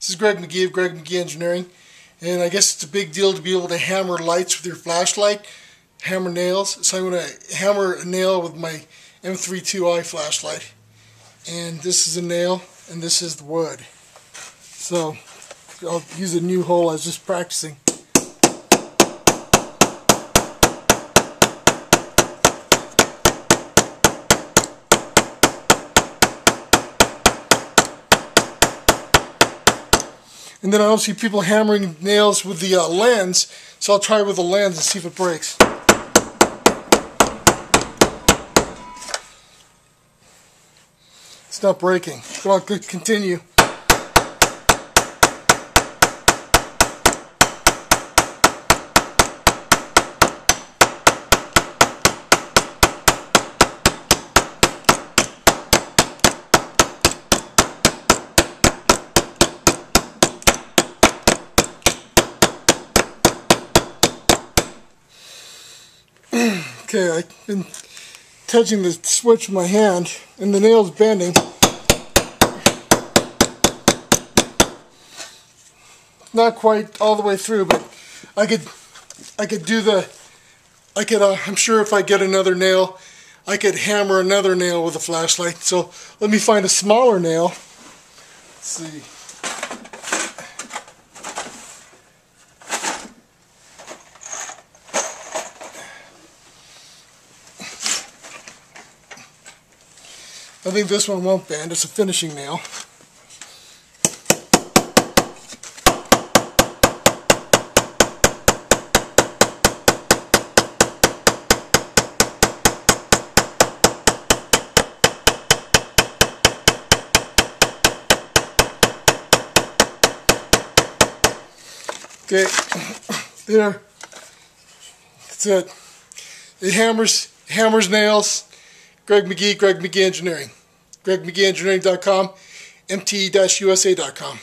This is Greg McGee of Greg McGee Engineering, and I guess it's a big deal to be able to hammer lights with your flashlight, hammer nails. So I'm going to hammer a nail with my M3-2I flashlight. And this is a nail, and this is the wood. So I'll use a new hole. I was just practicing. And then I also see people hammering nails with the lens, so I'll try with the lens and see if it breaks. It's not breaking, but I'll continue. Okay, I've been touching the switch with my hand, and the nail's bending. Not quite all the way through, but I could do the. I'm sure if I get another nail, I could hammer another nail with a flashlight. So let me find a smaller nail. Let's see. I think this one won't bend. It's a finishing nail. Okay, there. That's it. It hammers nails. Greg McGee Engineering. GregMcGeeEngineering.com, MTE-USA.com.